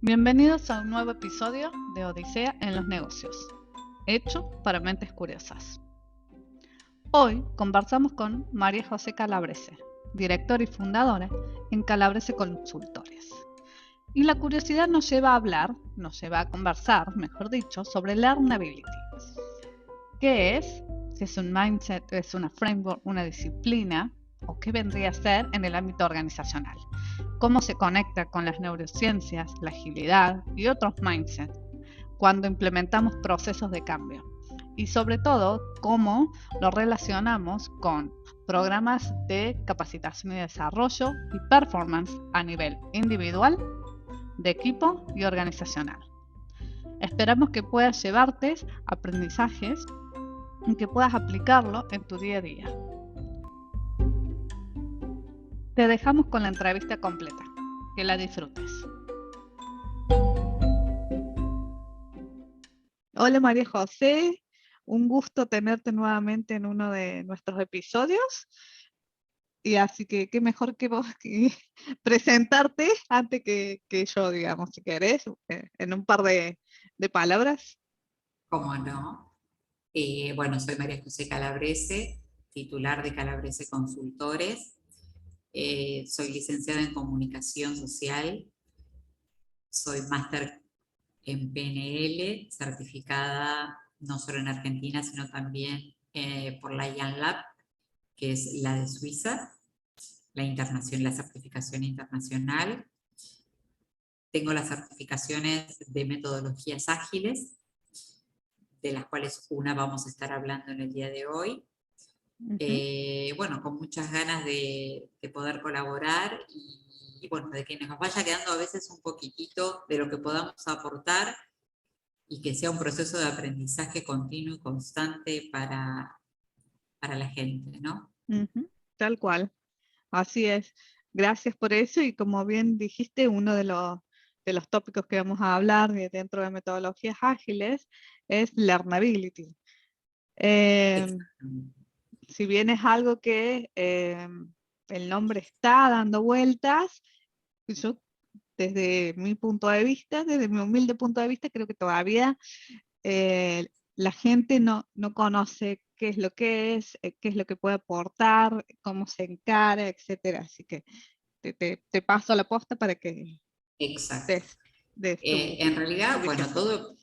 Bienvenidos a un nuevo episodio de Odisea en los negocios, hecho para mentes curiosas. Hoy conversamos con María José Calabrese, directora y fundadora en Calabrese Consultores. Y la curiosidad nos lleva a conversar, mejor dicho, sobre learnability. ¿Qué es? Si es un mindset, es una framework, una disciplina, o qué vendría a ser en el ámbito organizacional. Cómo se conecta con las neurociencias, la agilidad y otros mindsets cuando implementamos procesos de cambio. Y sobre todo, cómo lo relacionamos con programas de capacitación y desarrollo y performance a nivel individual, de equipo y organizacional. Esperamos que puedas llevarte aprendizajes y que puedas aplicarlo en tu día a día. Te dejamos con la entrevista completa. Que la disfrutes. Hola María José, un gusto tenerte nuevamente en uno de nuestros episodios. Y así que qué mejor que vos que presentarte antes que yo, digamos, si querés, en un par de palabras. ¿Cómo no? Bueno, soy María José Calabrese, titular de Calabrese Consultores. Soy licenciada en Comunicación Social. Soy máster en PNL, certificada no solo en Argentina, sino también por la IAN Lab, que es la de Suiza, la certificación internacional. Tengo las certificaciones de metodologías ágiles, de las cuales una vamos a estar hablando en el día de hoy. Bueno, con muchas ganas de poder colaborar y bueno, de que nos vaya quedando a veces un poquitito de lo que podamos aportar y que sea un proceso de aprendizaje continuo y constante para la gente, ¿no? Tal cual, así es. Gracias por eso y como bien dijiste, uno de los tópicos que vamos a hablar dentro de metodologías ágiles es learnability. Eh, Exactamente. si bien es algo que el nombre está dando vueltas, yo desde mi punto de vista, desde mi humilde punto de vista, creo que todavía la gente no conoce qué es lo que puede aportar, cómo se encara, etcétera. Así que te paso la posta para que Exacto. des, des En tu realidad, bueno, visión.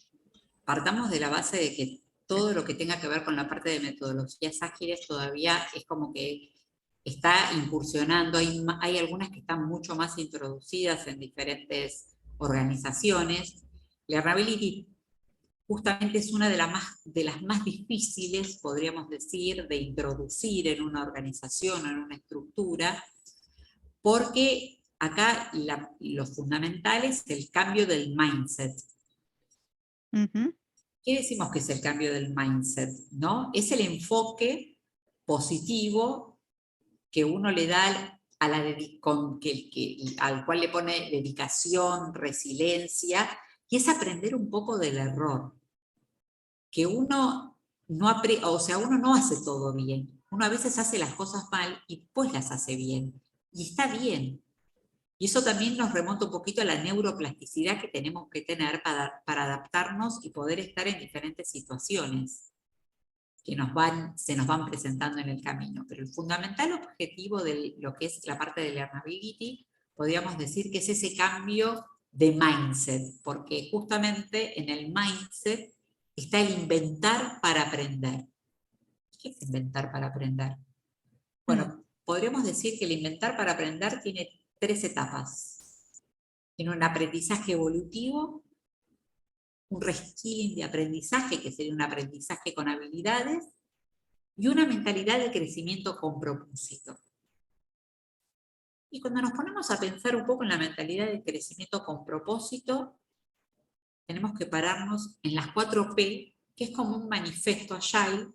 partamos de la base de que todo lo que tenga que ver con la parte de metodologías ágiles todavía es como que está incursionando, hay algunas que están mucho más introducidas en diferentes organizaciones. Learnability justamente es una de las más difíciles, podríamos decir, de introducir en una organización o en una estructura, porque acá lo fundamental es el cambio del mindset. Ujú. ¿Qué decimos que es el cambio del mindset? ¿No? Es el enfoque positivo que uno le da al cual le pone dedicación, resiliencia, y es aprender un poco del error. Que uno uno no hace todo bien. Uno a veces hace las cosas mal y pues las hace bien. Y está bien. Y eso también nos remonta un poquito a la neuroplasticidad que tenemos que tener para adaptarnos y poder estar en diferentes situaciones que se nos van presentando en el camino. Pero el fundamental objetivo de lo que es la parte de learnability, podríamos decir que es ese cambio de mindset, porque justamente en el mindset está el inventar para aprender. ¿Qué es inventar para aprender? Mm. Bueno, podríamos decir que el inventar para aprender tiene tres etapas. Tiene un aprendizaje evolutivo, un reskilling de aprendizaje, que sería un aprendizaje con habilidades, y una mentalidad de crecimiento con propósito. Y cuando nos ponemos a pensar un poco en la mentalidad de crecimiento con propósito, tenemos que pararnos en las 4P, que es como un manifiesto Agile,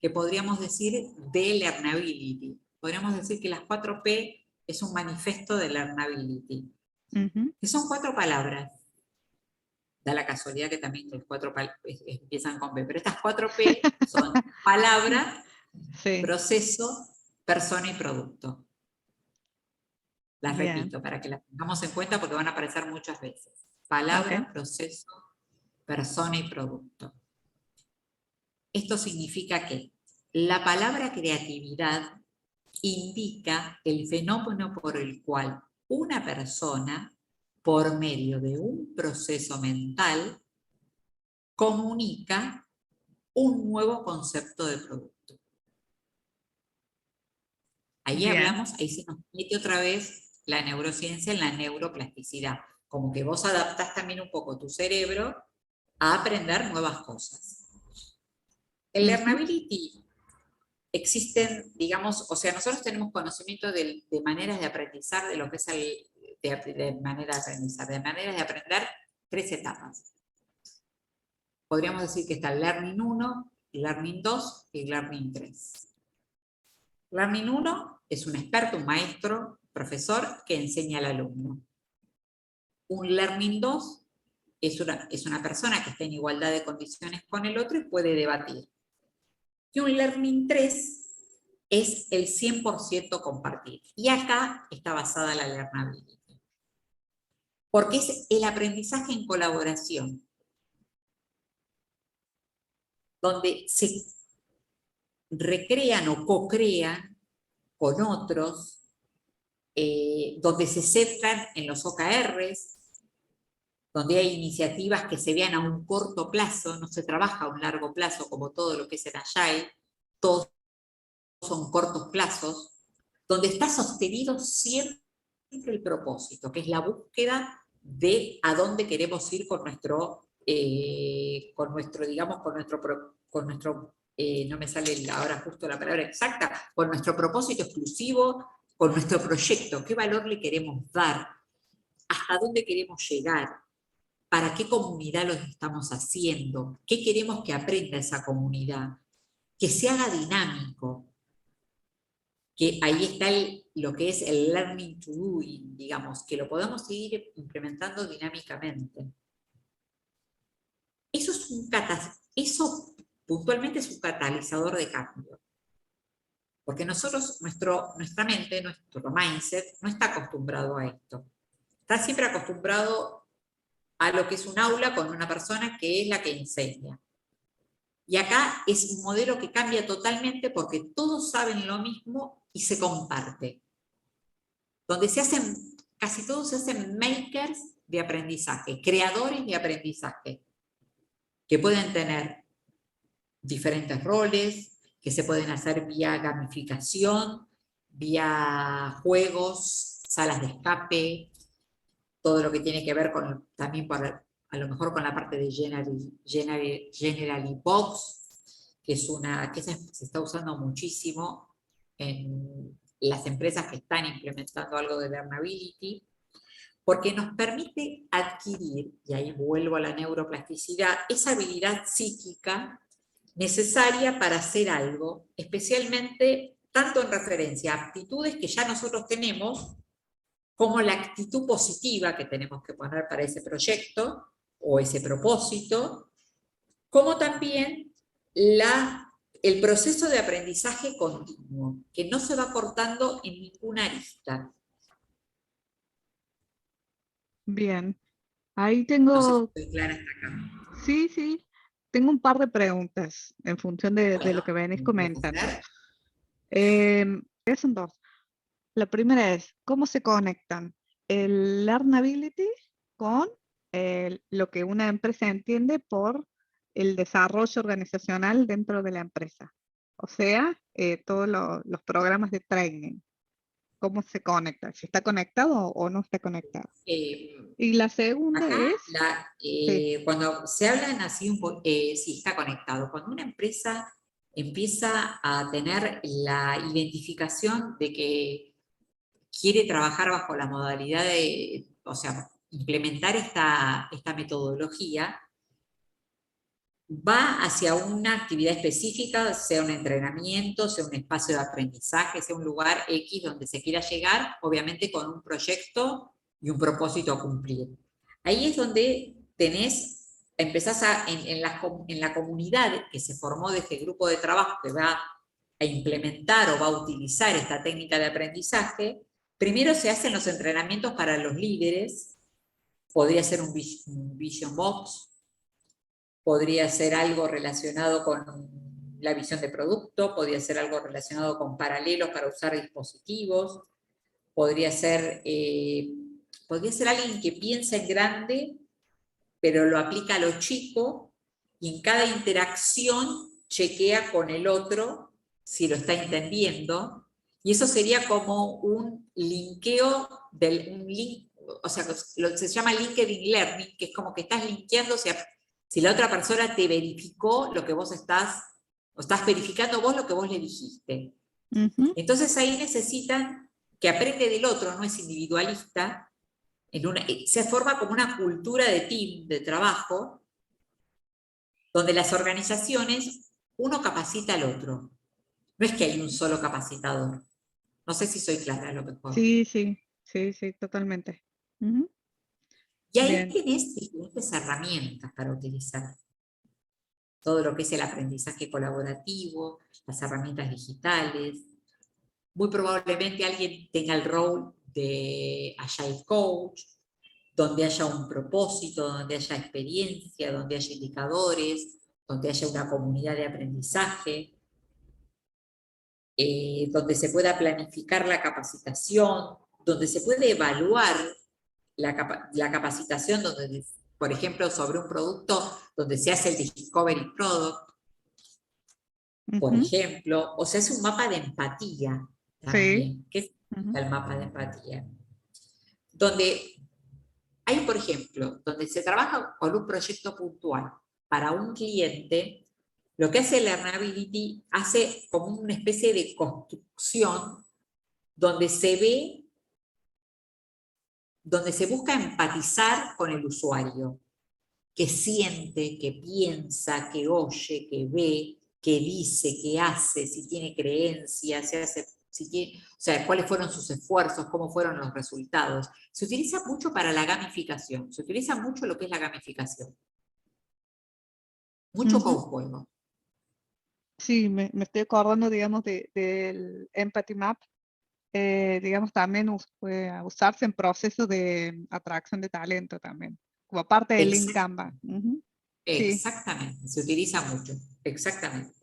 que podríamos decir de Learnability. Podríamos decir que las 4P es un manifiesto de Learnability, Ujú. que son 4 palabras. Da la casualidad que también los empiezan con P, pero estas 4P son palabra, Sí. proceso, persona y producto. Las Bien. repito para que las tengamos en cuenta porque van a aparecer muchas veces. Palabra, Ok. proceso, persona y producto. Esto significa que la palabra creatividad indica el fenómeno por el cual una persona, por medio de un proceso mental, comunica un nuevo concepto de producto. Ahí Bien. hablamos, ahí se nos mete otra vez la neurociencia en la neuroplasticidad. Como que vos adaptás también un poco tu cerebro a aprender nuevas cosas. El learnability existen, digamos, o sea, nosotros tenemos conocimiento de maneras de aprendizar, de lo que es de manera de aprendizar, de maneras de aprender, 3 etapas. Podríamos decir que está el Learning 1, el Learning 2 y el Learning 3. Learning 1 es un experto, un maestro, profesor que enseña al alumno. Un Learning 2 es una persona que está en igualdad de condiciones con el otro y puede debatir. Y un Learning 3 es el 100% compartir. Y acá está basada la learnability. Porque es el aprendizaje en colaboración, donde se recrean o co-crean con otros, donde se centran en los OKRs, donde hay iniciativas que se vean a un corto plazo, no se trabaja a un largo plazo como todo lo que es el Agile, todos son cortos plazos, donde está sostenido siempre el propósito, que es la búsqueda de a dónde queremos ir con nuestro, digamos, no me sale ahora justo la palabra exacta, con nuestro propósito exclusivo, con nuestro proyecto, qué valor le queremos dar, hasta dónde queremos llegar, para qué comunidad lo estamos haciendo, qué queremos que aprenda esa comunidad, que se haga dinámico, que ahí está lo que es el learning to doing, digamos, que lo podemos seguir implementando dinámicamente. Eso puntualmente es un catalizador de cambio. Porque nuestra mente, nuestro mindset, no está acostumbrado a esto. Está siempre acostumbrado a lo que es un aula con una persona que es la que enseña. Y acá es un modelo que cambia totalmente porque todos saben lo mismo y se comparte. Donde casi todos se hacen makers de aprendizaje, creadores de aprendizaje, que pueden tener diferentes roles, que se pueden hacer vía gamificación, vía juegos, salas de escape, todo lo que tiene que ver también a lo mejor con la parte de Generally Box, que se está usando muchísimo en las empresas que están implementando algo de learnability, porque nos permite adquirir, y ahí vuelvo a la neuroplasticidad, esa habilidad psíquica necesaria para hacer algo, especialmente tanto en referencia a aptitudes que ya nosotros tenemos, como la actitud positiva que tenemos que poner para ese proyecto o ese propósito, como también el proceso de aprendizaje continuo, que no se va cortando en ninguna arista. Bien. Ahí No sé si tengo, estoy clara hasta acá. sí, tengo un par de preguntas en función de lo Bueno, que venís ¿me puedes comentando. hacer? Son dos. La primera es, ¿cómo se conectan el learnability con lo que una empresa entiende por el desarrollo organizacional dentro de la empresa? O sea, todos los programas de training. ¿Cómo se conecta? ¿Si está conectado o no está conectado? Y la segunda Acá, es, sí, cuando se hablan así, sí está conectado. Cuando una empresa empieza a tener la identificación de que quiere trabajar bajo la modalidad de, o sea, implementar esta metodología, va hacia una actividad específica, sea un entrenamiento, sea un espacio de aprendizaje, sea un lugar X donde se quiera llegar, obviamente con un proyecto y un propósito a cumplir. Ahí es donde empezás en la comunidad que se formó de este grupo de trabajo que va a implementar o va a utilizar esta técnica de aprendizaje, Primero se hacen los entrenamientos para los líderes, podría ser un Vision Box, podría ser algo relacionado con la visión de producto, podría ser algo relacionado con paralelos para usar dispositivos, podría ser alguien que piensa en grande, pero lo aplica a lo chico, y en cada interacción chequea con el otro si lo está entendiendo, y eso sería como un linkeo, o sea, se llama LinkedIn Learning, que es como que estás linkeando, o sea, si la otra persona te verificó lo que vos o estás verificando vos lo que vos le dijiste. Entonces ahí necesitan que aprende del otro, no es individualista, se forma como una cultura de team, de trabajo, donde las organizaciones, uno capacita al otro. No es que hay un solo capacitador. No sé si soy clara a lo mejor. Sí, sí, sí, sí, totalmente. Y ahí Bien. tenés diferentes herramientas para utilizar. Todo lo que es el aprendizaje colaborativo, las herramientas digitales. Muy probablemente alguien tenga el rol de Agile Coach, donde haya un propósito, donde haya experiencia, donde haya indicadores, donde haya una comunidad de aprendizaje, donde se pueda planificar la capacitación, donde se puede evaluar la capacitación, donde, por ejemplo, sobre un producto, donde se hace el Discovery Product, por ejemplo, o se hace un mapa de empatía Sí. también. ¿Qué es el mapa de empatía? Donde hay, por ejemplo, donde se trabaja con un proyecto puntual para un cliente, lo que hace Learnability hace como una especie de construcción donde se busca empatizar con el usuario, que siente, que piensa, que oye, que ve, que dice, que hace, si tiene creencias, o sea, cuáles fueron sus esfuerzos, cómo fueron los resultados. Se utiliza mucho para la gamificación, se utiliza mucho lo que es la gamificación. Mucho con juego. Sí, me estoy acordando, digamos, del Empathy Map, digamos, también usarse en procesos de atracción de talento también, como parte del Lean Kanban. Sí, Exactamente, se utiliza mucho, exactamente.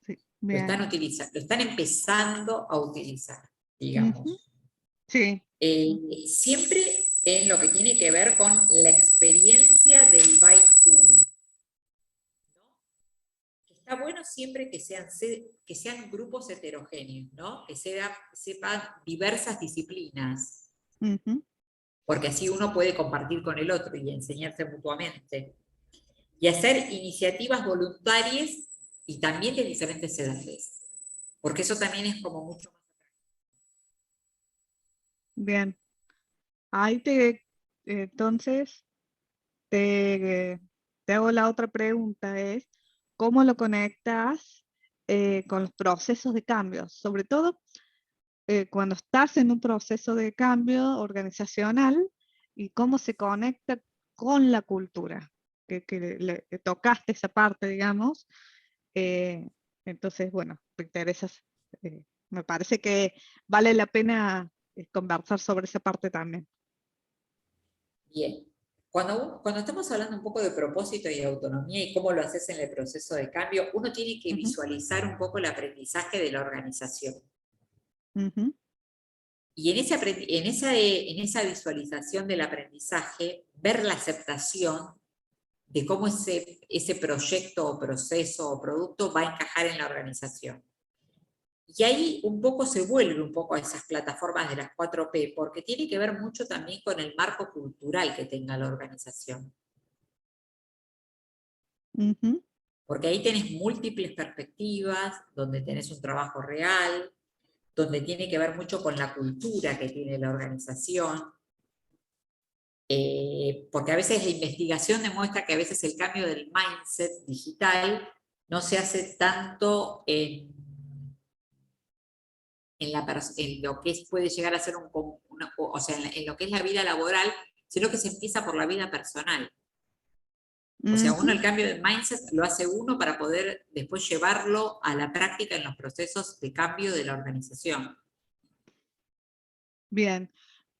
sí, Lo bien. están utilizando, lo están empezando a utilizar, digamos. Sí. Siempre en lo que tiene que ver con la experiencia del buy to win. Está bueno siempre que sean grupos heterogéneos, ¿no? Que sepan diversas disciplinas, porque así uno puede compartir con el otro y enseñarse mutuamente. Y hacer iniciativas voluntarias y también de diferentes edades, porque eso también es como mucho más. Bien. Ahí entonces, te hago la otra pregunta, es, ¿cómo lo conectas con los procesos de cambio? Sobre todo cuando estás en un proceso de cambio organizacional y cómo se conecta con la cultura, que tocaste esa parte, digamos. eh, entonces, bueno, te interesas, me parece que vale la pena conversar sobre esa parte también. Bien. Cuando estamos hablando un poco de propósito y autonomía y cómo lo haces en el proceso de cambio, uno tiene que visualizar un poco el aprendizaje de la organización. Y en esa visualización del aprendizaje, ver la aceptación de cómo ese proyecto o proceso o producto va a encajar en la organización. Y ahí un poco se vuelve un poco a esas plataformas de las 4P, porque tiene que ver mucho también con el marco cultural que tenga la organización. Porque ahí tenés múltiples perspectivas, donde tenés un trabajo real, donde tiene que ver mucho con la cultura que tiene la organización. Porque a veces la investigación demuestra que a veces el cambio del mindset digital no se hace tanto en lo que puede llegar a ser o sea, en lo que es la vida laboral, sino que se empieza por la vida personal. O sea, uno el cambio de mindset lo hace uno para poder después llevarlo a la práctica en los procesos de cambio de la organización. Bien.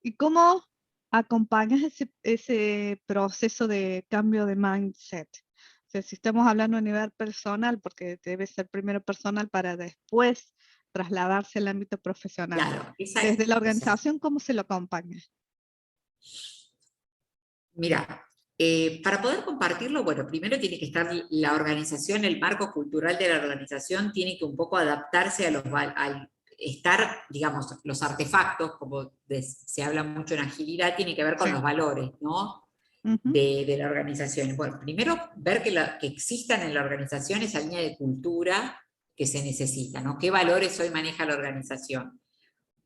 ¿Y cómo acompañas ese proceso de cambio de mindset? O sea, si estamos hablando a nivel personal, porque debe ser primero personal para después trasladarse al ámbito profesional. Claro, Desde la esa. organización, ¿cómo se lo acompaña? Mira, para poder compartirlo, bueno, primero tiene que estar la organización, el marco cultural de la organización tiene que un poco adaptarse a al estar, digamos, los artefactos, como se habla mucho en agilidad, tiene que ver con Sí. los valores, ¿no? Ujú. De la organización. Bueno, primero ver que existan en la organización esa línea de cultura que se necesita, ¿no? ¿Qué valores hoy maneja la organización?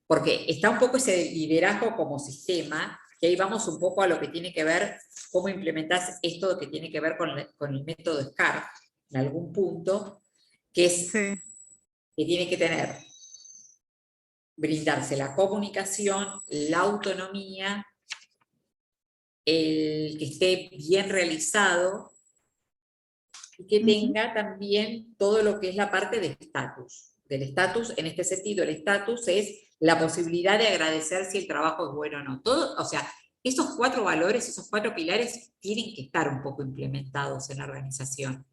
Porque está un poco ese liderazgo como sistema, que ahí vamos un poco a lo que tiene que ver, cómo implementás esto que tiene que ver con el método SCAR, en algún punto, que es Sí. que tiene que tener, brindarse la comunicación, la autonomía, el que esté bien realizado y que Ujú. tenga también todo lo que es la parte de estatus. Del estatus, en este sentido, el estatus es la posibilidad de agradecer si el trabajo es bueno o no. Todo, o sea, esos 4 valores, esos 4 pilares tienen que estar un poco implementados en la organización,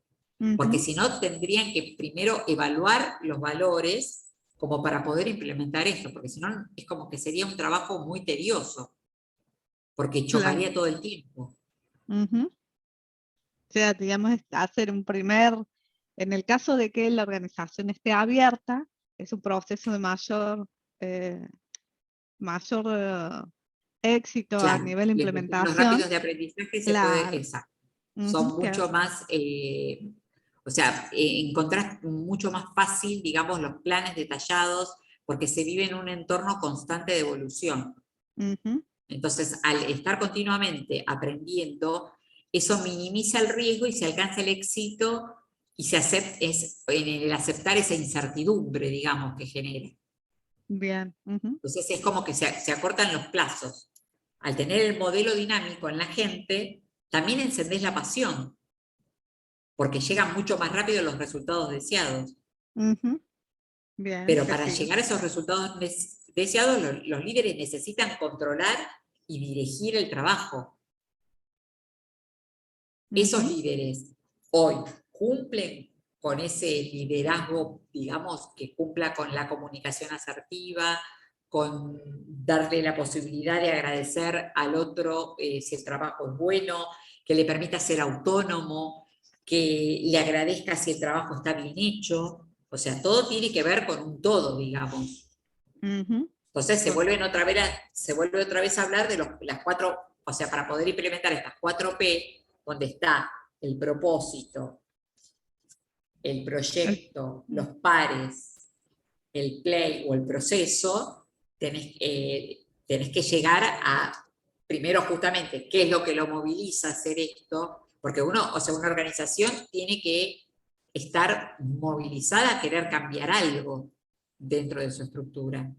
porque Ujú. si no tendrían que primero evaluar los valores como para poder implementar esto, porque si no es como que sería un trabajo muy tedioso, porque Claro. chocaría todo el tiempo. Ujú. O sea, digamos, hacer un primer, en el caso de que la organización esté abierta, es un proceso de eh, mayor éxito a Claro, nivel de los implementación. rápidos de aprendizaje se puede, Claro. exacto, Ujú. son mucho más, o sea, encontrás mucho más fácil, digamos, los planes detallados, porque se vive en un entorno constante de evolución. Ujú. Entonces, al estar continuamente aprendiendo, eso minimiza el riesgo y se alcanza el éxito y en el aceptar esa incertidumbre, digamos, que genera. Bien. Ujú. Entonces es como que se acortan los plazos. Al tener el modelo dinámico en la gente, también encendés la pasión, porque llegan mucho más rápido los resultados deseados. Ujú. Bien, Pero te para sigo. llegar a esos resultados deseados, los líderes necesitan controlar y dirigir el trabajo. Esos Ujú. líderes hoy cumplen con ese liderazgo, digamos, que cumpla con la comunicación asertiva, con darle la posibilidad de agradecer al otro si el trabajo es bueno, que le permita ser autónomo, que le agradezca si el trabajo está bien hecho. O sea, todo tiene que ver con un todo, digamos. Ujú. Entonces Total. se vuelve otra vez a hablar de las 4, o sea, para poder implementar estas 4P, donde está el propósito, el El- proyecto, los pares, el play o el proceso, tenés que llegar a, primero justamente, qué es lo que lo moviliza a hacer esto, porque uno, o sea, una organización tiene que estar movilizada a querer cambiar algo dentro de su estructura.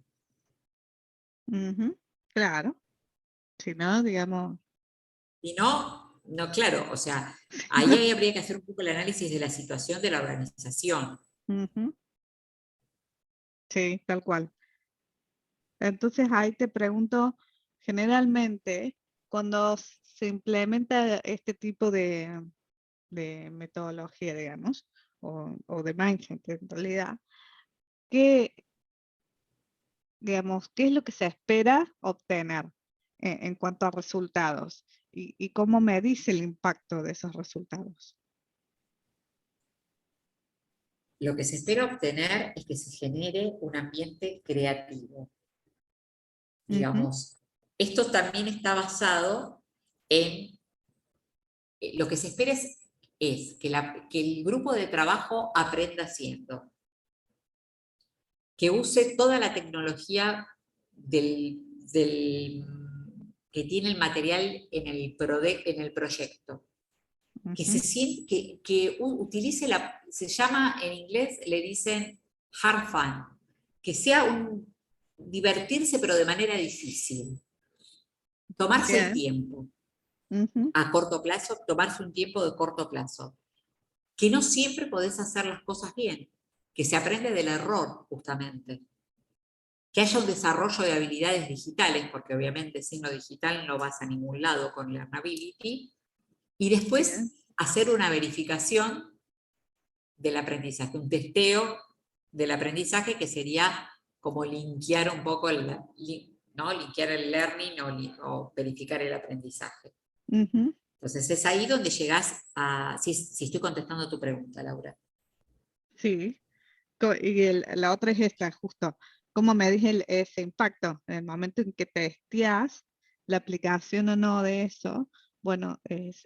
Ujú. Claro. Si no, digamos. Si no, no, claro, o sea, ahí habría que hacer un poco el análisis de la situación de la organización. Ujú. Sí, tal cual. Entonces ahí te pregunto, generalmente, cuando se implementa este tipo de metodología, digamos, o de mindset en realidad, ¿qué, digamos, qué es lo que se espera obtener en cuanto a resultados? Y cómo medís el impacto de esos resultados? Lo que se espera obtener es que se genere un ambiente creativo. Ujú. Digamos, esto también está basado en, lo que se espera es que el grupo de trabajo aprenda haciendo, que use toda la tecnología que tiene el material en el proyecto, que se Ujú. siente, utilice se llama en inglés, le dicen hard fun, que sea un divertirse pero de manera difícil, tomarse el Bien. tiempo Ujú. a corto plazo, tomarse un tiempo de corto plazo, que no siempre podés hacer las cosas bien, que se aprende del error justamente. que haya un desarrollo de habilidades digitales, porque obviamente sin lo digital no vas a ningún lado con Learnability, y Bien. después hacer una verificación del aprendizaje, un testeo del aprendizaje que sería como linkear un poco ¿no? Linkear el learning o verificar el aprendizaje. Ujú. Entonces es ahí donde llegás a, si estoy contestando tu pregunta, Laura. Sí. Y la otra es esta, justo. ¿Cómo me dije ese impacto? En el momento en que testeas la aplicación o no de eso, bueno, es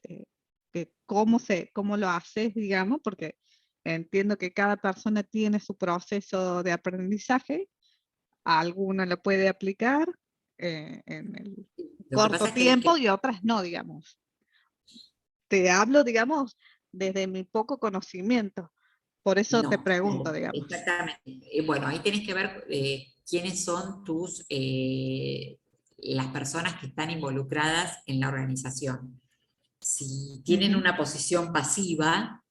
que cómo lo haces, digamos, porque entiendo que cada persona tiene su proceso de aprendizaje, a alguno lo puede aplicar en el Lo que pasa corto es que, tiempo y otras no, digamos. Te hablo, digamos, desde mi poco conocimiento. Por eso te no, pregunto, digamos. exactamente. Bueno, ahí tenés que ver quiénes son las personas que están involucradas en la organización. Si tienen Ujú. una posición pasiva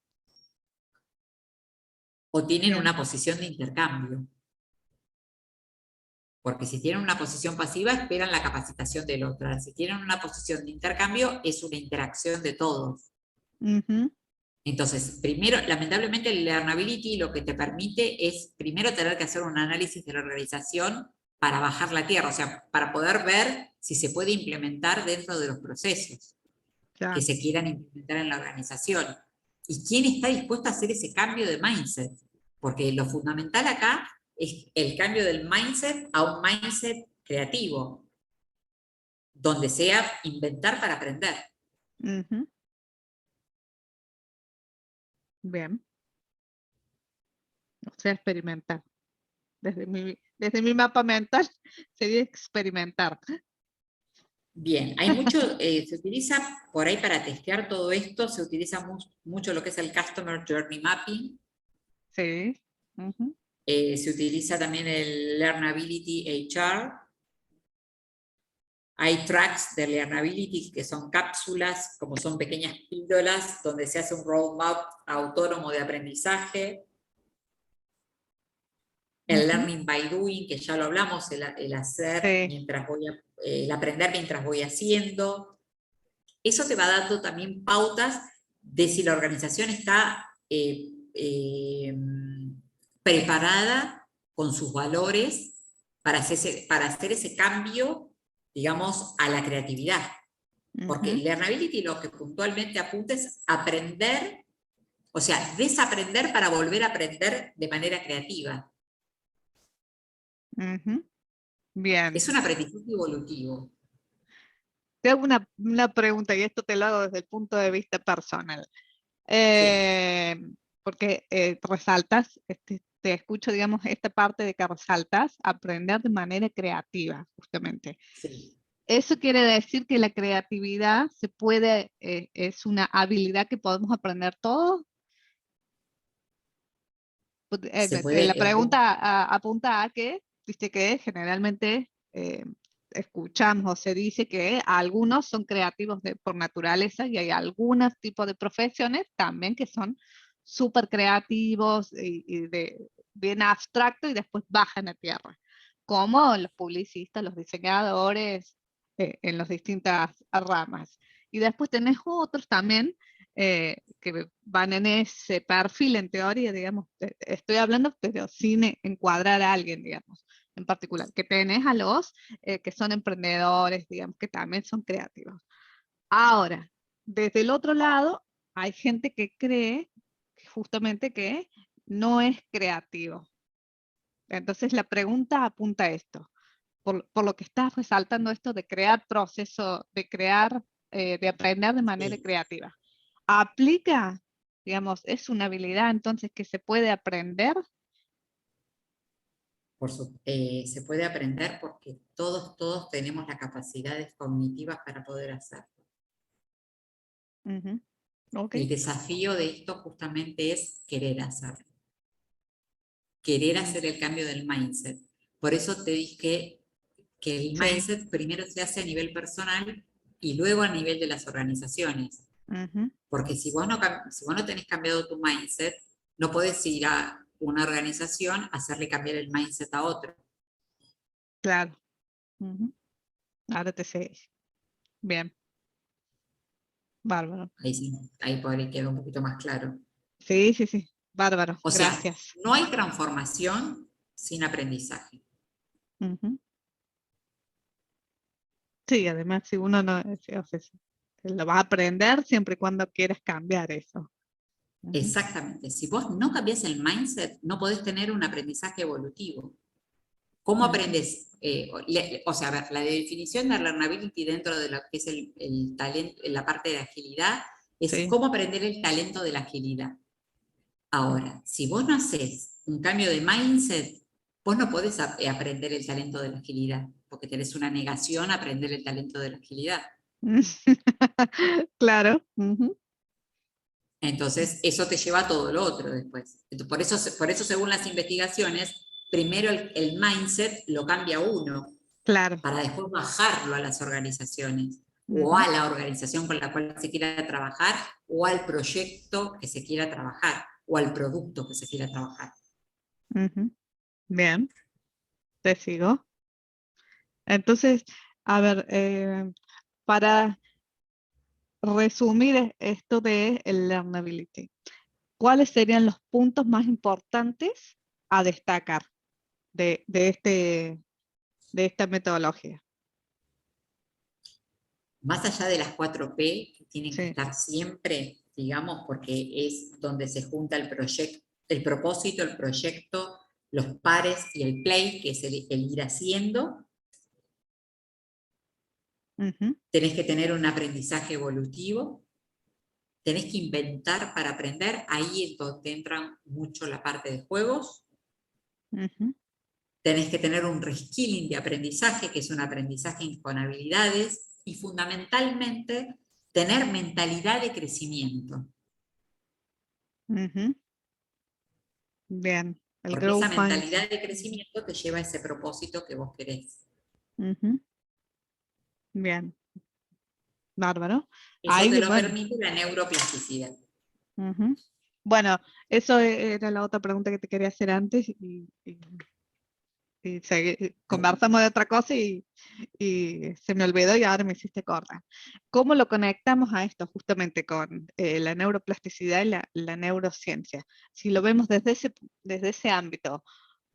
o tienen Bien. una posición de intercambio. Porque si tienen una posición pasiva, esperan la capacitación del otro. Si tienen una posición de intercambio, es una interacción de todos. Ujú. Entonces, primero, lamentablemente el Learnability lo que te permite es primero tener que hacer un análisis de la organización para bajar la tierra, o sea, para poder ver si se puede implementar dentro de los procesos que Ya. se quieran implementar en la organización. ¿Y quién está dispuesto a hacer ese cambio de mindset? Porque lo fundamental acá es el cambio del mindset a un mindset creativo, donde sea inventar para aprender. Ujú. Bien. O sea, experimentar. Desde mi mapa mental sería experimentar. Bien, hay mucho, se utiliza por ahí para testear todo esto, se utiliza mucho lo que es el Customer Journey Mapping, Sí. Ujú. se utiliza también el Learnability HR, hay tracks de Learnability que son cápsulas, como son pequeñas píldoras, donde se hace un roadmap autónomo de aprendizaje, el Ujú. Learning by Doing, que ya lo hablamos, el hacer Sí. mientras el aprender mientras voy haciendo. Eso te va dando también pautas de si la organización está preparada con sus valores para hacer ese cambio, digamos, a la creatividad. Porque Ujú. Learnability lo que puntualmente apunta es aprender, o sea, desaprender para volver a aprender de manera creativa. Ujú. Bien. Es un aprendizaje evolutivo. Te hago una pregunta y esto te lo hago desde el punto de vista personal. Sí, Eh, porque resaltas, te escucho, digamos, esta parte de que resaltas aprender de manera creativa, justamente. sí. Eso quiere decir que la creatividad se puede, es una habilidad que podemos aprender todos. Pues, Se puede, la pregunta apunta a que, viste que generalmente escuchamos o se dice que algunos son creativos por naturaleza y hay algunos tipos de profesiones también que son súper creativos y bien abstracto y después bajan a tierra, como los publicistas, los diseñadores, en las distintas ramas. Y después tenés otros también que van en ese perfil en teoría, digamos, estoy hablando, pero sin encuadrar a alguien, digamos, en particular, que tenés a los que son emprendedores, digamos, que también son creativos. Ahora, desde el otro lado, hay gente que cree justamente que no es creativo. Entonces la pregunta apunta a esto, por lo que estás resaltando esto de crear proceso, de crear, de aprender de manera sí. creativa. ¿Aplica, digamos, es una habilidad entonces que se puede aprender? Se puede aprender porque todos tenemos las capacidades cognitivas para poder hacerlo. Ujú. Ok. El desafío de esto justamente es querer hacerlo, querer Mm. hacer el cambio del mindset. Por eso te dije que el Sí. mindset primero se hace a nivel personal y luego a nivel de las organizaciones. Ujú. Porque si vos no tenés cambiado tu mindset, no podés ir a una organización a hacerle cambiar el mindset a otro. Claro. Ujú. Ahora te sé. Bien, bárbaro. Ahí sí, ahí por ahí queda un poquito más claro. Sí, sí, sí, bárbaro. O sea, Gracias. no hay transformación sin aprendizaje. Ujú. Sí, además, si uno no, o sea, lo vas a aprender siempre y cuando quieras cambiar eso. Ujú. Exactamente. Si vos no cambias el mindset, no podés tener un aprendizaje evolutivo. ¿Cómo Ujú. aprendes? O sea, a ver, la definición de learnability dentro de lo que es el talento, la parte de agilidad, es Sí. cómo aprender el talento de la agilidad. Ahora, si vos no haces un cambio de mindset, vos no podés aprender el talento de la agilidad, porque tenés una negación a aprender el talento de la agilidad. Claro. Ujú. Entonces, eso te lleva a todo lo otro después. Por eso según las investigaciones, primero el mindset lo cambia uno, Claro. para después bajarlo a las organizaciones, o Ujú. a la organización con la cual se quiera trabajar, o al proyecto que se quiera trabajar, o al producto que se quiera trabajar. Ujú. Bien, te sigo. Entonces, a ver, para resumir esto de el learnability, ¿cuáles serían los puntos más importantes a destacar de esta metodología? Más allá de las 4P, que tienen que Sí. estar siempre, digamos, porque es donde se junta el propósito, el proyecto, los pares y el play, que es el ir haciendo. Ujú. Tenés que tener un aprendizaje evolutivo, tenés que inventar para aprender, ahí es donde entra mucho la parte de juegos. Ujú. Tenés que tener un reskilling de aprendizaje, que es un aprendizaje con habilidades, y fundamentalmente tener mentalidad de crecimiento, Ujú. Bien, el porque esa growth mindset. mentalidad de crecimiento te lleva a ese propósito que vos querés. Ujú. Bien, bárbaro. Eso te Ahí, lo bueno. permite la neuroplasticidad. Ujú. Bueno, eso era la otra pregunta que te quería hacer antes y conversamos de otra cosa y se me olvidó y ahora me hiciste corta. ¿Cómo lo conectamos a esto justamente con la neuroplasticidad y la neurociencia? Si lo vemos desde ese ámbito,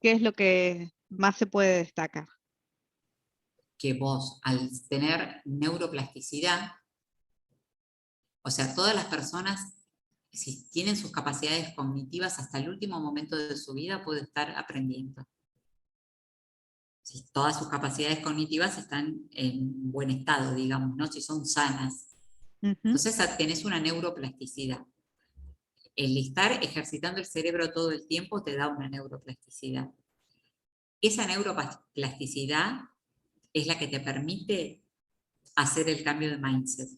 ¿qué es lo que más se puede destacar? Que vos, al tener neuroplasticidad, o sea, todas las personas, si tienen sus capacidades cognitivas hasta el último momento de su vida, puede estar aprendiendo. Si todas sus capacidades cognitivas están en buen estado, digamos, ¿no? Si son sanas. Ujú. Entonces tenés una neuroplasticidad. El estar ejercitando el cerebro todo el tiempo te da una neuroplasticidad. Esa neuroplasticidad es la que te permite hacer el cambio de mindset.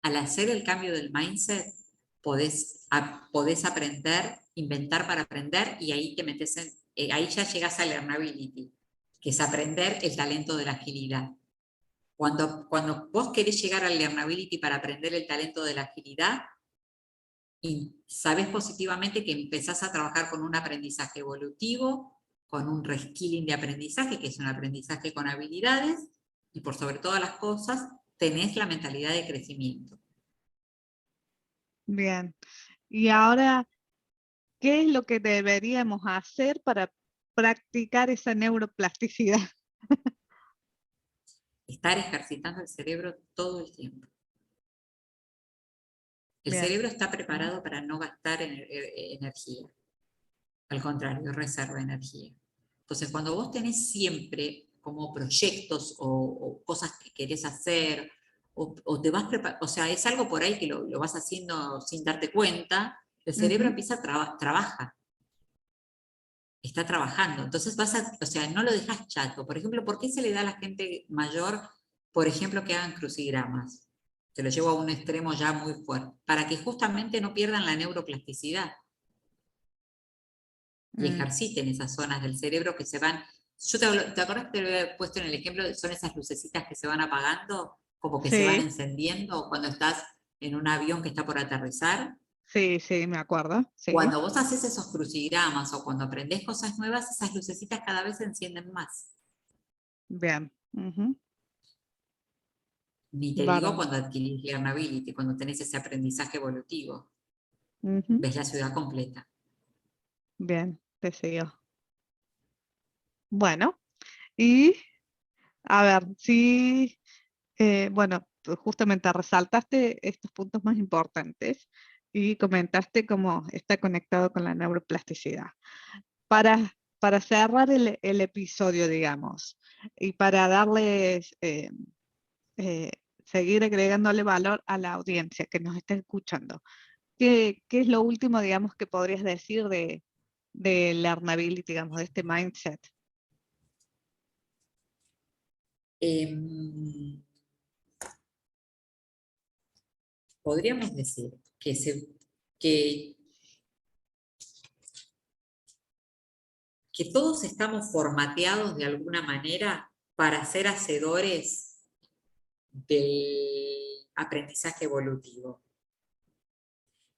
Al hacer el cambio del mindset, podés aprender, inventar para aprender, y ahí te metes ahí ya llegas a learnability, que es aprender el talento de la agilidad. Cuando vos querés llegar al learnability para aprender el talento de la agilidad, y sabes positivamente que empezás a trabajar con un aprendizaje evolutivo, con un reskilling de aprendizaje, que es un aprendizaje con habilidades, y por sobre todas las cosas, tenés la mentalidad de crecimiento. Bien. Y ahora, ¿qué es lo que deberíamos hacer para practicar esa neuroplasticidad? Estar ejercitando el cerebro todo el tiempo. El Bien. cerebro está preparado para no gastar energía. Al contrario, reserva energía. Entonces, cuando vos tenés siempre como proyectos o cosas que querés hacer, o te vas preparando, o sea, es algo por ahí que lo vas haciendo sin darte cuenta, el cerebro Ujú. empieza a trabaja, está trabajando. Entonces o sea, no lo dejas chato. Por ejemplo, ¿por qué se le da a la gente mayor, por ejemplo, que hagan crucigramas? Te lo llevo a un extremo ya muy fuerte, para que justamente no pierdan la neuroplasticidad y Mm. ejerciten esas zonas del cerebro que se van. ¿Te acuerdas que te lo he puesto en el ejemplo? Son esas lucecitas que se van apagando, como que se van Sí, encendiendo cuando estás en un avión que está por aterrizar. sí, sí, me acuerdo, sí. Cuando vos haces esos crucigramas o cuando aprendés cosas nuevas, esas lucecitas cada vez se encienden más. Bien. Ujú. Ni te digo Bárbaro. cuando adquirís learnability, cuando tenés ese aprendizaje evolutivo, Ujú. ves la ciudad completa. Bien, te sigo. Bueno, y a ver, sí, bueno, tú justamente resaltaste estos puntos más importantes y comentaste cómo está conectado con la neuroplasticidad. Para cerrar el episodio, digamos, y para darles, eh, seguir agregándole valor a la audiencia que nos está escuchando, ¿qué es lo último, digamos, que podrías decir de learnability, digamos, de este mindset? Em, Podríamos decir que, que todos estamos formateados de alguna manera para ser hacedores del aprendizaje evolutivo.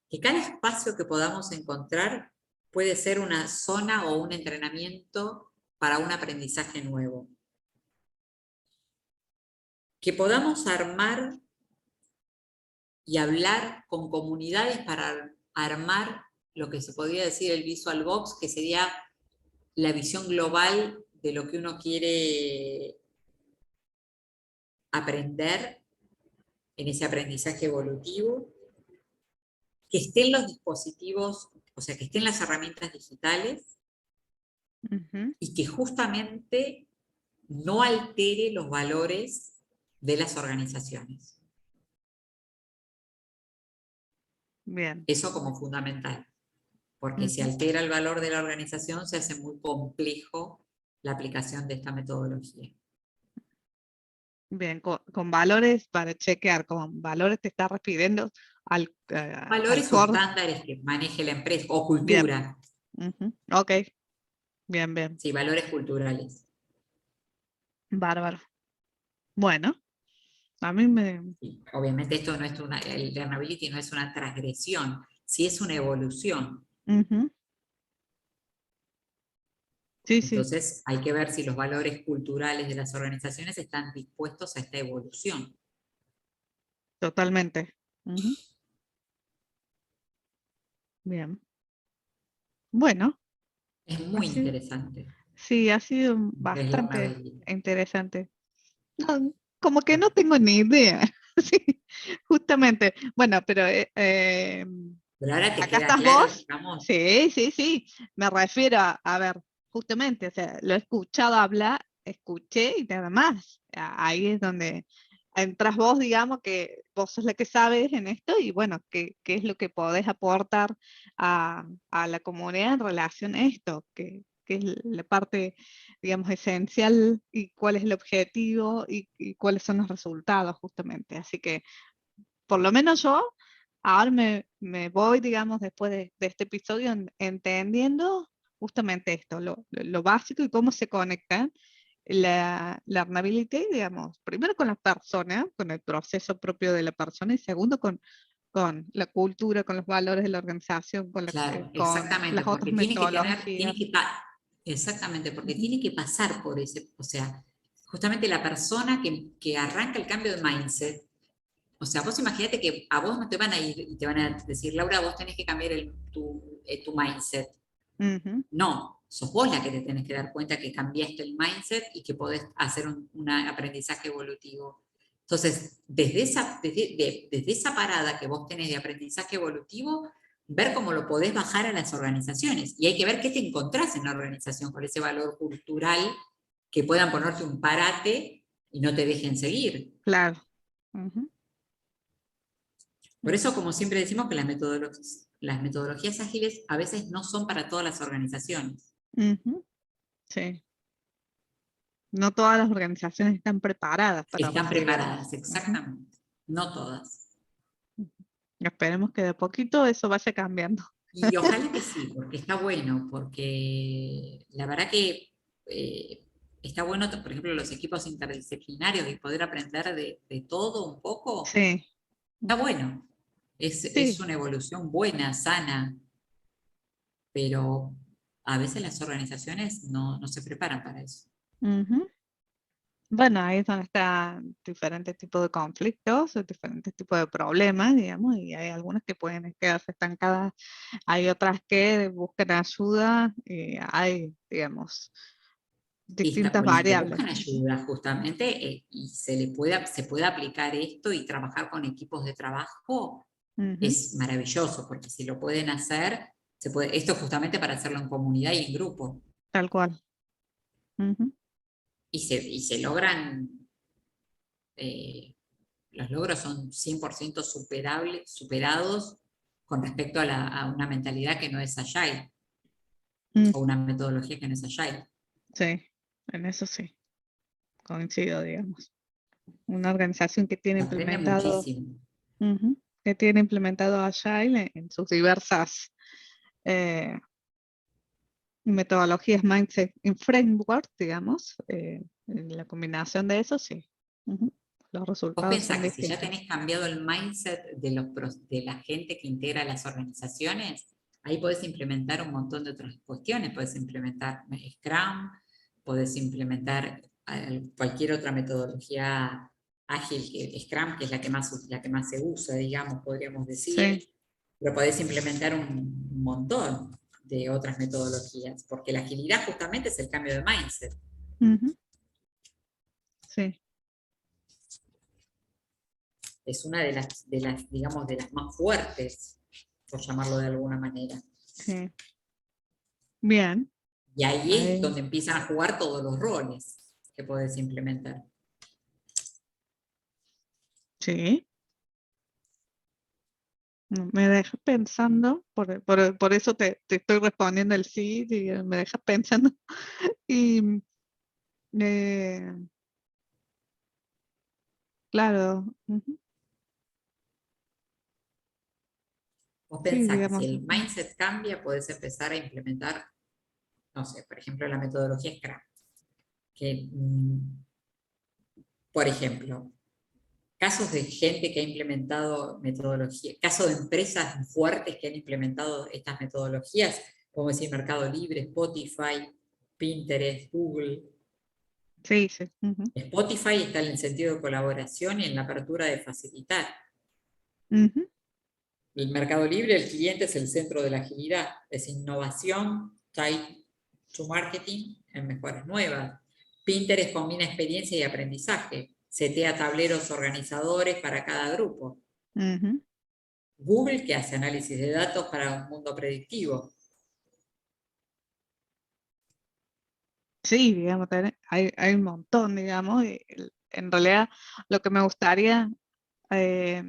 Que cada espacio que podamos encontrar puede ser una zona o un entrenamiento para un aprendizaje nuevo. Que podamos armar y hablar con comunidades para armar lo que se podría decir el Visual Box, que sería la visión global de lo que uno quiere aprender en ese aprendizaje evolutivo, que estén los dispositivos, o sea, que estén las herramientas digitales Ujú. y que justamente no altere los valores de las organizaciones. Bien. Eso como fundamental, porque si Ujú. altera el valor de la organización se hace muy complejo la aplicación de esta metodología. Bien, con valores para chequear, con valores te estás refiriendo al Valores o core. estándares que maneje la empresa, o Bien. cultura, Ujú. Ok, bien, bien. sí, valores culturales. Bárbaro. Bueno, a mí me... Sí, obviamente esto no es el learnability no es una transgresión, sí es una evolución. Ujú. Sí, sí, Entonces hay que ver si los valores culturales de las organizaciones están dispuestos a esta evolución. totalmente. Ujú. Bien. Bueno, Es ha muy sido, interesante sí, ha sido lo que es bastante learnability. interesante. No, como que no tengo ni idea. Sí, justamente. Bueno, pero Pero ahora te acá queda estás claro, vos. digamos, Sí, sí, sí. Me refiero a ver, justamente, o sea, lo he escuchado hablar, escuché y nada más. Ahí es donde entras vos, digamos, que vos sos la que sabes en esto y bueno, qué es lo que podés aportar a la comunidad en relación a esto, que es la parte, digamos, esencial y cuál es el objetivo y cuáles son los resultados, justamente. Así que por lo menos yo ahora me voy, digamos, después de este episodio entendiendo justamente esto, lo básico y cómo se conectan la learnability, digamos, primero con la persona, con el proceso propio de la persona y segundo con la cultura, con los valores de la organización, claro, con exactamente, las otras porque tiene que tener, metodologías. exactamente, porque Ujú. tiene que pasar por ese, o sea, justamente la persona que arranca el cambio de mindset. O sea, vos imagínate que a vos no te van a ir y te van a decir, Laura, vos tenés que cambiar tu mindset. Ujú. No, sos vos la que te tenés que dar cuenta que cambiaste el mindset y que podés hacer un aprendizaje evolutivo. Entonces, desde esa parada que vos tenés de aprendizaje evolutivo, ver cómo lo podés bajar a las organizaciones. Y hay que ver qué te encontrás en la organización con ese valor cultural que puedan ponerte un parate y no te dejen seguir. Claro. Ujú. Por eso, como siempre decimos, que las metodologías ágiles a veces no son para todas las organizaciones. Ujú. Sí. No todas las organizaciones están preparadas para Están recibirlas. preparadas, Ujú. exactamente. No todas. Esperemos que de poquito eso vaya cambiando. Y ojalá que sí, porque está bueno, porque la verdad que está bueno, por ejemplo, los equipos interdisciplinarios y poder aprender de todo un poco, Sí, está bueno. Es sí. una evolución buena, sana, pero a veces las organizaciones no se preparan para eso. Ujú. Bueno, ahí es donde están diferentes tipos de conflictos, diferentes tipos de problemas, digamos, y hay algunas que pueden quedarse estancadas, hay otras que buscan ayuda, y hay, digamos, Y está, distintas las que variables. buscan ayuda justamente y se puede aplicar esto y trabajar con equipos de trabajo, Ujú, es maravilloso, porque si lo pueden hacer, se puede, esto justamente para hacerlo en comunidad y en grupo, tal cual. Ujú, y se logran, eh, los logros son 100% superados con respecto a, a una mentalidad que no es agile, mm, o una metodología que no es agile. sí, en eso sí, coincido, digamos. Una organización que tiene Se aprende implementado, muchísimo. ujú, que tiene implementado Agile en sus diversas eh, metodologías mindset y framework, digamos, la combinación de eso, sí. Ujú. Los Vos resultados pensás son que si ya distintos. tenés cambiado el mindset de, de la gente que integra las organizaciones, ahí podés implementar un montón de otras cuestiones. Podés implementar Scrum, podés implementar cualquier otra metodología ágil que Scrum, que es la que más se usa, digamos, podríamos decir, Sí. pero podés implementar un montón de otras metodologías, porque la agilidad justamente es el cambio de mindset. Ujú. Sí, Es una digamos, de las más fuertes, por llamarlo de alguna manera. sí. Bien. Y ahí es Ahí. donde empiezan a jugar todos los roles que puedes implementar. Sí. Me dejas pensando, por eso te estoy respondiendo el sí, me dejas pensando. Y eh, claro, ujú, Vos sí, pensás que si digamos. el mindset cambia, podés empezar a implementar, no sé, por ejemplo, la metodología Scrum. Que, por ejemplo, casos de gente que ha implementado metodología, casos de empresas fuertes que han implementado estas metodologías, como decir Mercado Libre, Spotify, Pinterest, Google. Sí, sí. Ujú, Spotify está en el sentido de colaboración y en la apertura de facilitar. ujú, El Mercado Libre, el cliente es el centro de la agilidad, es innovación, tied to marketing en mejoras nuevas. Pinterest combina experiencia y aprendizaje, setea tableros organizadores para cada grupo. ujú. Google, que hace análisis de datos para un mundo predictivo. Sí, digamos, hay un montón, digamos, y en realidad lo que me gustaría eh,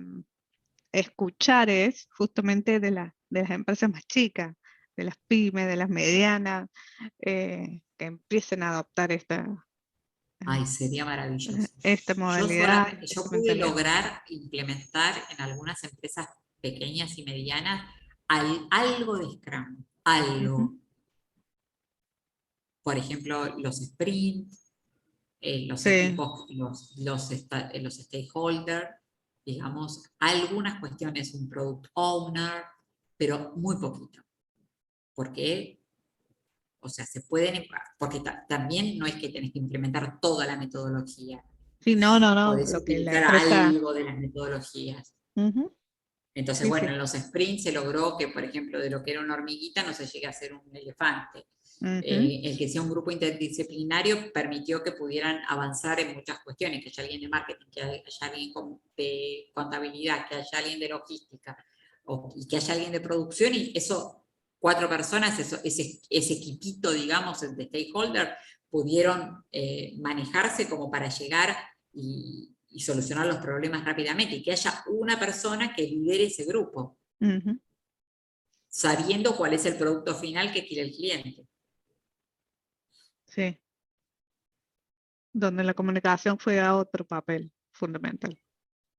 escuchar es justamente de las empresas más chicas, de las pymes, de las medianas, que empiecen a adoptar Ay, sería maravilloso. esta Yo modalidad, solamente, yo esta pude mentalidad. lograr implementar en algunas empresas pequeñas y medianas algo de Scrum, Ujú, algo. Por ejemplo, los sprints, los sí, equipos, los stakeholders, digamos, algunas cuestiones, un product owner, pero muy poquito. Porque, o sea, se pueden, porque también no es que tenés que implementar toda la metodología, sí, no, no, no, podés lo que la utilizar empresa, algo de las metodologías. ujú, Entonces, sí, bueno, sí, en los sprints se logró que, por ejemplo, de lo que era una hormiguita no se llegue a ser un elefante. ujú, El que sea un grupo interdisciplinario permitió que pudieran avanzar en muchas cuestiones, que haya alguien de marketing, que haya alguien de contabilidad, que haya alguien de logística, y que haya alguien de producción, y eso, 4 personas, ese equipito, digamos, de stakeholder, pudieron manejarse como para llegar y solucionar los problemas rápidamente, y que haya una persona que lidere ese grupo, ujú, sabiendo cuál es el producto final que quiere el cliente. sí, donde la comunicación juega otro papel fundamental.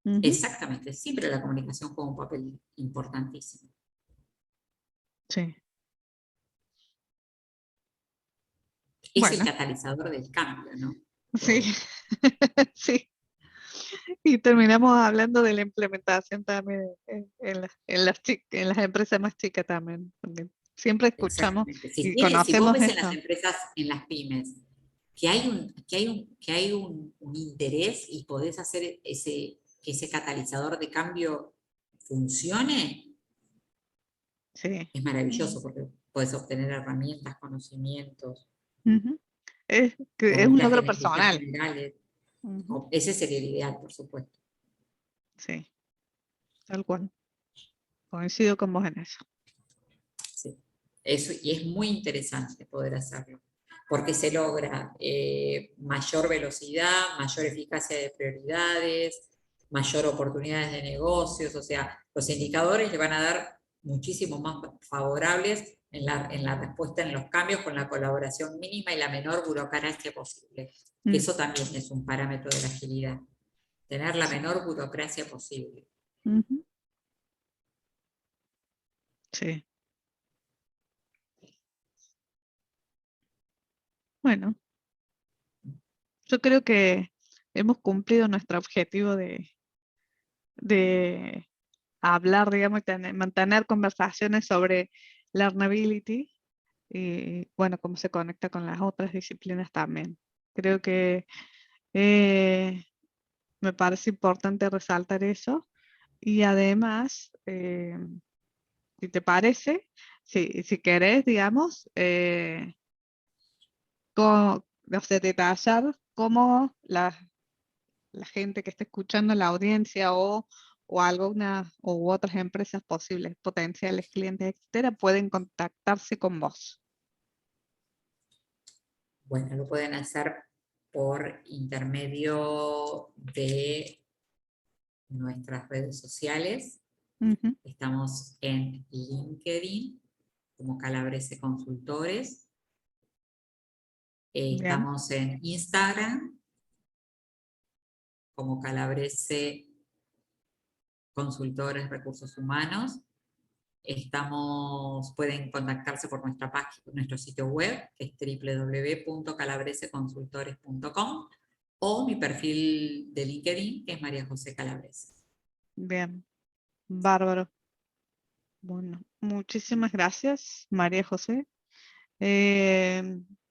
Ujú, Exactamente, siempre la comunicación juega un papel importantísimo. sí, Es el bueno, catalizador del cambio, ¿no? sí, Todo. sí. Y terminamos hablando de la implementación también en las empresas más chicas también, porque siempre escuchamos Exactamente. y Si vos conocemos ves en las eso. empresas, en las pymes, que hay un interés y podés hacer que ese catalizador de cambio funcione, Sí. es maravilloso porque puedes obtener herramientas, conocimientos, Uh-huh. Es un logro listas personal. generales. Uh-huh. Ese sería el ideal, por supuesto. Sí, tal cual. Coincido con vos en eso. Sí. Eso, y es muy interesante poder hacerlo, porque se logra mayor velocidad, mayor eficacia de prioridades, mayor oportunidades de negocios, o sea, los indicadores le van a dar muchísimo más favorables en la respuesta en los cambios con la colaboración mínima y la menor burocracia posible. Eso también es un parámetro de la agilidad, tener la menor burocracia posible. Uh-huh. Sí. Bueno, yo creo que hemos cumplido nuestro objetivo de hablar, digamos, y mantener conversaciones sobre learnability y, bueno, cómo se conecta con las otras disciplinas también. Creo que me parece importante resaltar eso y además, si te parece, si querés, digamos, detallar cómo la gente que está escuchando, la audiencia o algunas u otras empresas posibles, potenciales clientes, etcétera, pueden contactarse con vos. Bueno, lo pueden hacer por intermedio de nuestras redes sociales. Uh-huh. Estamos en LinkedIn como Calabrese Consultores. Estamos en Instagram como Calabrese Consultores Recursos Humanos. Pueden contactarse por nuestra página, nuestro sitio web, que es www.calabreseconsultores.com, o mi perfil de LinkedIn, que es María José Calabrese. Bien, bárbaro. Bueno, muchísimas gracias, María José. A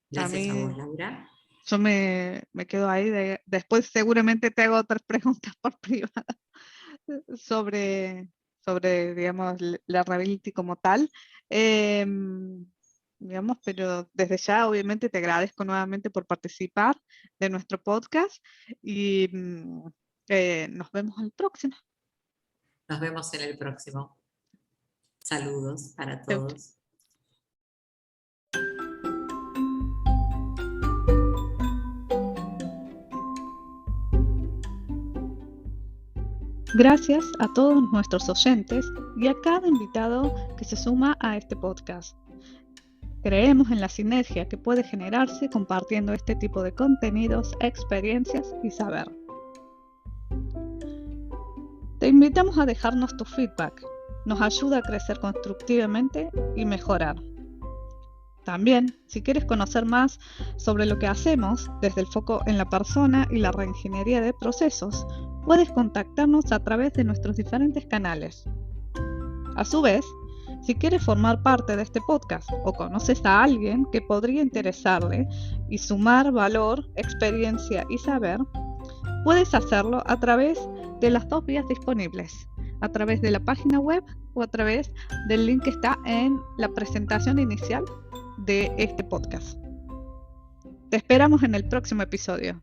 Gracias a vos, mí, Laura. yo me quedo ahí. Después seguramente te hago otras preguntas por privado sobre, digamos, la Reability como tal. Digamos, pero desde ya obviamente te agradezco nuevamente por participar de nuestro podcast y nos vemos al próximo. Nos vemos en el próximo. Saludos para Chau, chau. todos. Gracias a todos nuestros oyentes y a cada invitado que se suma a este podcast. Creemos en la sinergia que puede generarse compartiendo este tipo de contenidos, experiencias y saber. Te invitamos a dejarnos tu feedback. Nos ayuda a crecer constructivamente y mejorar. También, si quieres conocer más sobre lo que hacemos desde el foco en la persona y la reingeniería de procesos, puedes contactarnos a través de nuestros diferentes canales. A su vez, si quieres formar parte de este podcast o conoces a alguien que podría interesarle y sumar valor, experiencia y saber, puedes hacerlo a través de las dos vías disponibles, a través de la página web o a través del link que está en la presentación inicial de este podcast. Te esperamos en el próximo episodio.